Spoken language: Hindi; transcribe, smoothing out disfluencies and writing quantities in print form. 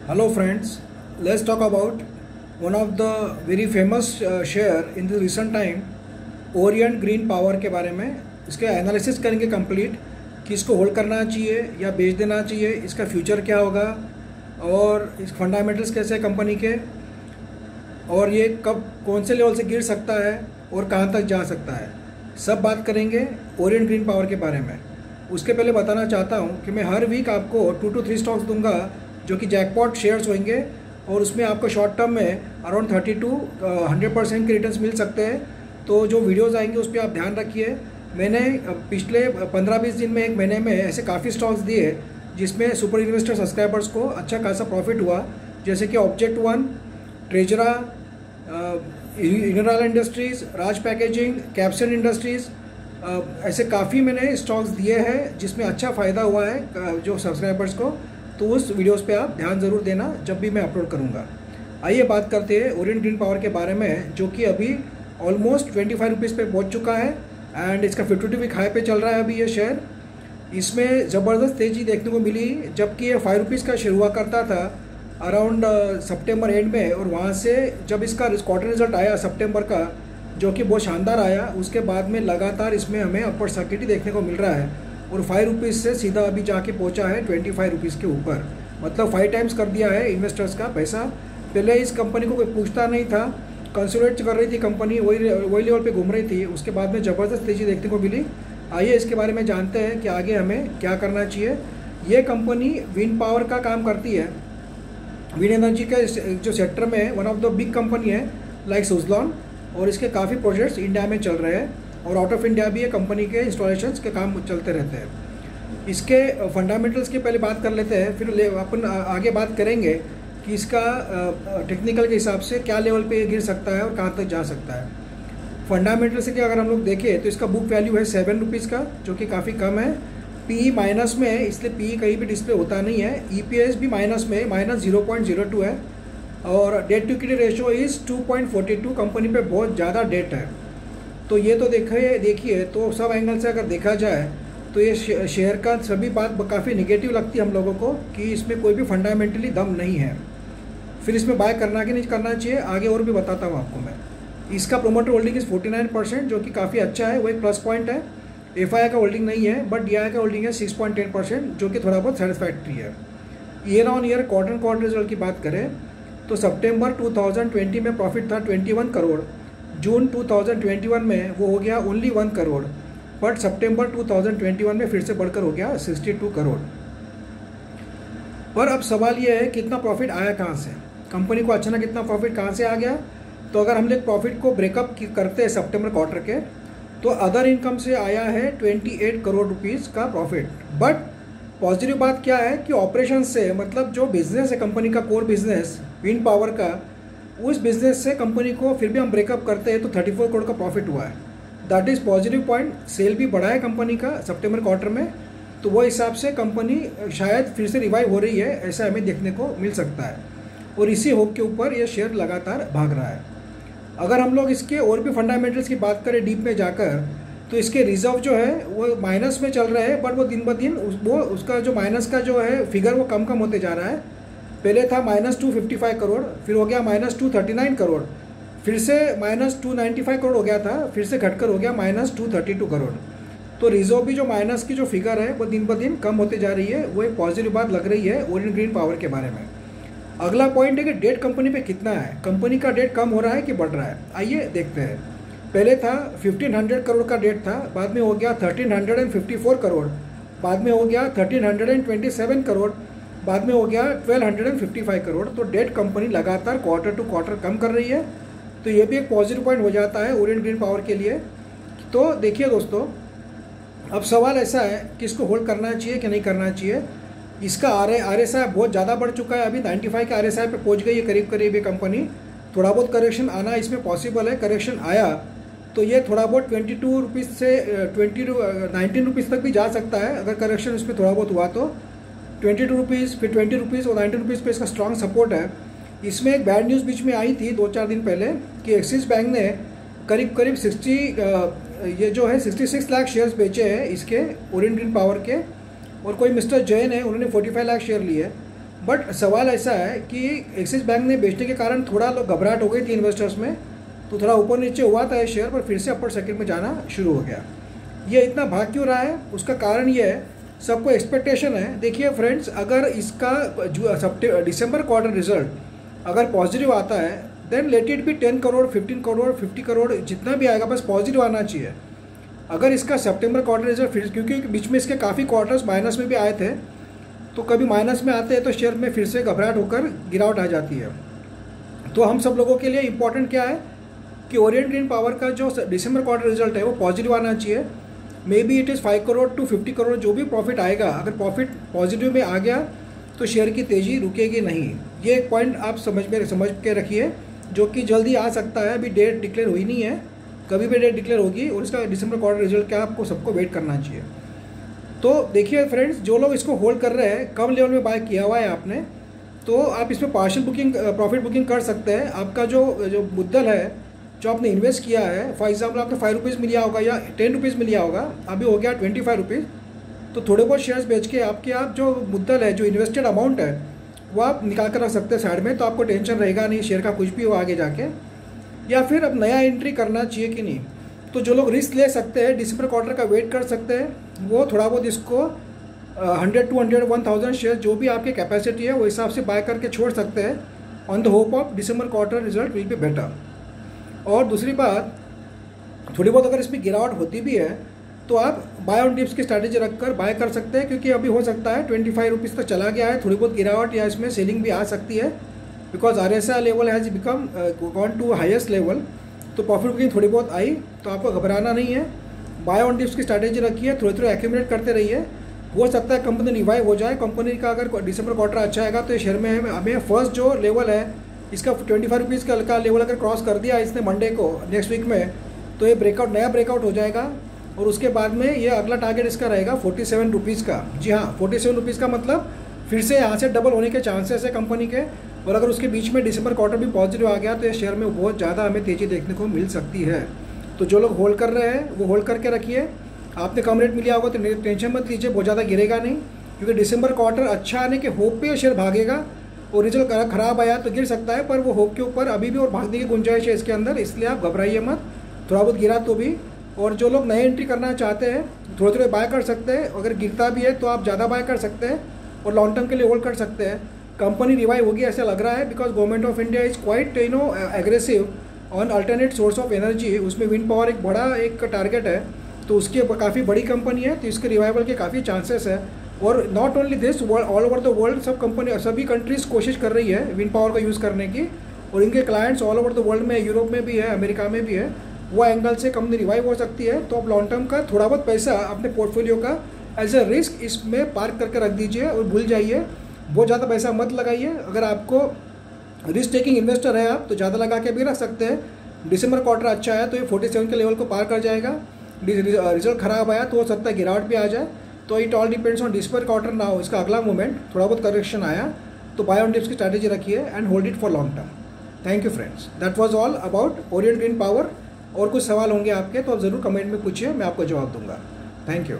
Hello friends, let's talk about one of the very famous share in the recent time, Orient Green Power के बारे में। इसके एनालिसिस करेंगे कंप्लीट कि इसको होल्ड करना चाहिए या बेच देना चाहिए, इसका फ्यूचर क्या होगा और इस फंडामेंटल्स कैसे कंपनी के, और ये कब कौन से लेवल से गिर सकता है और कहाँ तक जा सकता है, सब बात करेंगे ओरिएंट ग्रीन पावर के बारे में। उसके पहले बताना चाहता हूँ कि मैं हर वीक आपको 2 to 3 स्टॉक्स दूंगा जो कि जैकपॉट शेयर्स होंगे और उसमें आपको शॉर्ट टर्म में अराउंड 30 to 100% के रिटर्न्स मिल सकते हैं। तो जो वीडियोस आएंगे उस पर आप ध्यान रखिए। मैंने पिछले 15-20 दिन में, एक महीने में ऐसे काफ़ी स्टॉक्स दिए जिसमें सुपर इन्वेस्टर सब्सक्राइबर्स को अच्छा खासा प्रॉफिट हुआ, जैसे कि ऑब्जेक्ट वन, ट्रेजरा, इनरल इंडस्ट्रीज़, राज पैकेजिंग, कैप्सन इंडस्ट्रीज़, ऐसे काफ़ी मैंने स्टॉक्स दिए हैं जिसमें अच्छा फ़ायदा हुआ है जो सब्सक्राइबर्स को। तो उस वीडियोस पे आप ध्यान ज़रूर देना जब भी मैं अपलोड करूँगा। आइए बात करते हैं ओरिएंट ग्रीन पावर के बारे में, जो कि अभी ऑलमोस्ट 25 रुपीज़ पे पहुँच चुका है एंड इसका 52 वीक हाई पे चल रहा है अभी ये शेयर। इसमें ज़बरदस्त तेज़ी देखने को मिली, जबकि ये 5 रुपीज़ का शुरू हुआ करता था अराउंड सितंबर एंड में, और वहाँ से जब इसका क्वार्टर रिजल्ट आया सितंबर का, जो कि बहुत शानदार आया, उसके बाद में लगातार इसमें हमें अपर सर्किट देखने को मिल रहा है और 5 रुपीज़ से सीधा अभी जाके पहुंचा है 25 रुपीज़ के ऊपर। मतलब 5 टाइम्स कर दिया है इन्वेस्टर्स का पैसा। पहले इस कंपनी को कोई पूछता नहीं था, कंसोलिडेट कर रही थी कंपनी, वही लेवल पे घूम रही थी। उसके बाद में ज़बरदस्त तेज़ी देखने को मिली। आइए इसके बारे में जानते हैं कि आगे हमें क्या करना चाहिए। ये कंपनी विंड पावर का काम करती है, विंड एनर्जी के जो सेक्टर में one of the big company है लाइक सुजलॉन, और इसके काफ़ी प्रोजेक्ट्स इंडिया में चल रहे हैं और आउट ऑफ इंडिया भी ये कंपनी के इंस्टॉलेशंस के काम चलते रहते हैं। इसके फंडामेंटल्स की पहले बात कर लेते हैं, फिर अपन आगे बात करेंगे कि इसका टेक्निकल के हिसाब से क्या लेवल पे ये गिर सकता है और कहाँ तक जा सकता है। फंडामेंटल से अगर हम लोग देखें तो इसका बुक वैल्यू है 7 रुपीज़ का, जो कि काफ़ी कम है। पी माइनस में है, इसलिए पी कहीं भी डिस्प्ले होता नहीं है। ईपीएस भी माइनस में, -0.02 है, और debt to equity ratio is 2.42। Company पे बहुत ज़्यादा डेट है। तो ये तो देखिए तो सब एंगल से अगर देखा जाए तो ये शेयर का सभी बात काफ़ी निगेटिव लगती है हम लोगों को कि इसमें कोई भी फंडामेंटली दम नहीं है। फिर इसमें बाय करना कि नहीं करना चाहिए आगे और भी बताता हूँ आपको मैं। इसका प्रोमोटर होल्डिंग इज़ 49%, जो कि काफ़ी अच्छा है, वो एक प्लस पॉइंट है। एफआई का होल्डिंग नहीं है, बट डीआई का होल्डिंग है 6.10%, जो कि थोड़ा बहुत सेटिस्फैक्ट्री है। Year on year quarter result की बात करें तो सितंबर 2020 में प्रॉफिट था 21 करोड़, जून 2021 में वो हो गया ओनली 1 करोड़, बट सितंबर 2021 में फिर से बढ़कर हो गया 62 करोड़। पर अब सवाल ये है कितना प्रॉफिट आया कहाँ से, कंपनी को अचानक कितना प्रॉफिट कहाँ से आ गया। तो अगर हम लोग प्रॉफिट को ब्रेकअप करते हैं सितंबर क्वार्टर के, तो अदर इनकम से आया है 28 करोड़ रुपीज़ का प्रॉफिट। बट पॉजिटिव बात क्या है कि ऑपरेशन से, मतलब जो बिजनेस है कंपनी का, कोर बिजनेस विंड पावर का, उस बिजनेस से कंपनी को फिर भी हम ब्रेकअप करते हैं तो 34 करोड़ का प्रॉफिट हुआ है। That is positive point. Sale भी बढ़ा है कंपनी का सितंबर क्वार्टर में, तो वो हिसाब से कंपनी शायद फिर से रिवाइव हो रही है, ऐसा हमें देखने को मिल सकता है। और इसी होप के ऊपर ये शेयर लगातार भाग रहा है। अगर हम लोग इसके और भी फंडामेंटल्स की बात करें डीप में जाकर, तो इसके रिजर्व जो है वो माइनस में चल रहे हैं, बट वो दिन ब दिन उसका जो माइनस का जो है फिगर वो कम होते जा रहा है। पहले था -255 करोड़, फिर हो गया -239 करोड़, फिर से -295 करोड़ हो गया था, फिर से घटकर हो गया -232 करोड़। तो रिजर्व भी जो माइनस की जो फिगर है वो दिन ब दिन कम होते जा रही है, वो एक पॉजिटिव बात लग रही है ओरिएंट ग्रीन पावर के बारे में। अगला पॉइंट है कि डेट कंपनी पे कितना है, कंपनी का डेट कम हो रहा है कि बढ़ रहा है। आइए देखते हैं। पहले था 1500 करोड़ का डेट था, बाद में हो गया 1354 करोड़, बाद में हो गया 1327 करोड़, बाद में हो गया 1255 करोड़। तो डेट कंपनी लगातार क्वार्टर टू क्वार्टर कम कर रही है, तो ये भी एक पॉजिटिव पॉइंट हो जाता है ओरिएंट ग्रीन पावर के लिए। तो देखिए दोस्तों, अब सवाल ऐसा है कि इसको होल्ड करना चाहिए कि नहीं करना चाहिए। इसका RSI बहुत ज़्यादा बढ़ चुका है, अभी 95 के RSI पे पहुँच गई है करीब ये कंपनी। थोड़ा बहुत करेक्शन आना इसमें पॉसिबल है, करेक्शन आया तो ये थोड़ा बहुत 22 रुपीज़ से 19 रुपीज़ तक भी जा सकता है। अगर करेक्शन इसमें थोड़ा बहुत हुआ तो 22 रुपीज़, फिर 20 रुपीज़ और 19 रुपीज़ पे इसका स्ट्रॉन्ग सपोर्ट है। इसमें एक बैड न्यूज़ बीच में आई थी 2-4 दिन पहले कि एक्सिस बैंक ने करीब 66 लाख शेयर्स बेचे हैं इसके ओरिएंट ग्रीन पावर के, और कोई मिस्टर जैन है, उन्होंने 45 लाख शेयर लिए। बट सवाल ऐसा है कि एक्सिस बैंक ने बेचने के कारण थोड़ा लोग घबराहट हो गई थी इन्वेस्टर्स में, तो थोड़ा ऊपर नीचे हुआ था ये शेयर, पर फिर से अपर सर्किट में जाना शुरू हो गया। ये इतना भाग क्यों रहा है, उसका कारण ये है, सबको एक्सपेक्टेशन है। देखिए फ्रेंड्स, अगर इसका दिसंबर क्वार्टर रिजल्ट अगर पॉजिटिव आता है, then let it be 10 crore, 15 crore, 50 crore, जितना भी आएगा बस पॉजिटिव आना चाहिए। अगर इसका सितंबर क्वार्टर रिजल्ट फिर, क्योंकि बीच में इसके काफ़ी क्वार्टर्स माइनस में भी आए थे, तो कभी माइनस में आते हैं तो शेयर में फिर से घबराहट होकर गिरावट आ जाती है। तो हम सब लोगों के लिए इम्पोर्टेंट क्या है कि ओरिएंट ग्रीन पावर का जो दिसंबर क्वार्टर रिजल्ट है वो पॉजिटिव आना चाहिए। May be it is 5 crore to 50 crore, जो भी प्रॉफिट आएगा, अगर प्रॉफिट पॉजिटिव में आ गया तो शेयर की तेज़ी रुकेगी नहीं। ये एक पॉइंट आप समझ के रखिए, जो कि जल्दी आ सकता है। अभी डेट डिक्लेयर हुई नहीं है, कभी भी डेट डिक्लेयर होगी, और इसका दिसंबर क्वार्टर रिजल्ट क्या आपको सबको वेट करना चाहिए। तो देखिए फ्रेंड्स, जो लोग इसको होल्ड कर रहे हैं, कम लेवल में बाय किया हुआ है आपने, तो आप इसमें पार्शियल बुकिंग, प्रॉफिट बुकिंग कर सकते हैं। आपका जो मुद्दल है, जो आपने इन्वेस्ट किया है, फॉर एग्जाम्पल आपने 5 रुपीज़ में लिया होगा या 10 रुपीज़ में लिया होगा, अभी हो गया 25 रुपीज़, तो थोड़े बहुत शेयर्स बेच के आप जो मुद्दल है, जो इन्वेस्टेड अमाउंट है, वो आप निकाल कर रख सकते हैं साइड में, तो आपको टेंशन रहेगा नहीं शेयर का कुछ भी हो आगे जाके। या फिर अब नया एंट्री करना चाहिए कि नहीं, तो जो लोग रिस्क ले सकते हैं, दिसंबर क्वार्टर का वेट कर सकते हैं, वो थोड़ा बहुत इसको 100, 200, 1000 शेयर जो भी आपकी कैपेसिटी है वो हिसाब से बाय करके छोड़ सकते हैं, on the hope of December quarter result will be better. और दूसरी बात, थोड़ी बहुत अगर इसमें गिरावट होती भी है तो आप बाय ऑन डिप्स की स्ट्रैटेजी रखकर बाय कर सकते हैं, क्योंकि अभी हो सकता है 25 रुपीज़ तक चला गया है, थोड़ी बहुत गिरावट या इसमें सेलिंग भी आ सकती है, because RSI level has become gone to highest level. तो प्रॉफिट बुकिंग थोड़ी बहुत आई तो आपको घबराना नहीं है, बाय ऑन डिप्स की स्ट्रैटेजी रखिए, थोड़े थोड़े एक्यूमुलेट करते रहिए। हो सकता है कंपनी रिवाइव हो जाए, कंपनी का अगर दिसंबर क्वार्टर अच्छा आएगा तो ये शेयर में हमें फर्स्ट जो लेवल है इसका 25 रुपीज़ का लेवल अगर क्रॉस कर दिया इसने मंडे को, नेक्स्ट वीक में, तो ये नया ब्रेकआउट हो जाएगा, और उसके बाद में ये अगला टारगेट इसका रहेगा 47 रुपीज़ का। जी हाँ, 47 रुपीज़ का मतलब फिर से यहाँ से डबल होने के चांसेस है कंपनी के, और अगर उसके बीच में दिसंबर क्वार्टर भी पॉजिटिव आ गया तो ये शेयर में बहुत ज़्यादा हमें तेज़ी देखने को मिल सकती है। तो जो लोग होल्ड कर रहे हैं वो होल्ड करके रखिए। आपने कम रेट मिला होगा तो टेंशन मत लीजिए, बहुत ज़्यादा गिरेगा नहीं, क्योंकि दिसंबर क्वार्टर अच्छा आने के होप पे शेयर भागेगा, और रिजल्ट खराब आया तो गिर सकता है, पर वो होप के ऊपर अभी भी और भागने की गुंजाइश है इसके अंदर, इसलिए आप घबराइए मत, थोड़ा बहुत गिरा तो भी। और जो लोग नए एंट्री करना चाहते हैं थोड़े थोड़े बाय कर सकते हैं, अगर गिरता भी है तो आप ज़्यादा बाय कर सकते हैं और लॉन्ग टर्म के लिए होल्ड कर सकते हैं। कंपनी रिवाइव होगी ऐसा लग रहा है, because government of India is quite aggressive on alternate source of energy. उसमें विंड पावर एक बड़ा एक टारगेट है, तो उसकी काफ़ी बड़ी कंपनी है, तो इसके रिवाइवल के काफ़ी चांसेस है। और not only this, all over the world सभी कंट्रीज़ कोशिश कर रही है विंड पावर का यूज़ करने की, और इनके clients all over the world में, यूरोप में भी है, अमेरिका में भी है। वो एंगल से कंपनी रिवाइव हो सकती है, तो आप लॉन्ग टर्म का थोड़ा बहुत पैसा अपने पोर्टफोलियो का एज अ रिस्क इसमें पार्क करके रख दीजिए और भूल जाइए, बहुत ज़्यादा पैसा मत लगाइए। अगर आपको रिस्क टेकिंग इन्वेस्टर है आप, तो ज़्यादा लगा के भी रख सकते हैं। दिसंबर क्वार्टर अच्छा है तो ये 47 के लेवल को पार कर जाएगा, रिजल्ट खराब आया तो हो सकता है गिरावट भी आ जाए, तो it all depends on December quarter ना हो, इसका अगला मूवमेंट थोड़ा बहुत करेक्शन आया तो बाय ऑन डिप्स की स्ट्रैटेजी रखिए and hold it for long term. Thank you friends, that was all about Orient green power. और कुछ सवाल होंगे आपके तो आप ज़रूर कमेंट में पूछिए, मैं आपको जवाब दूंगा। Thank you.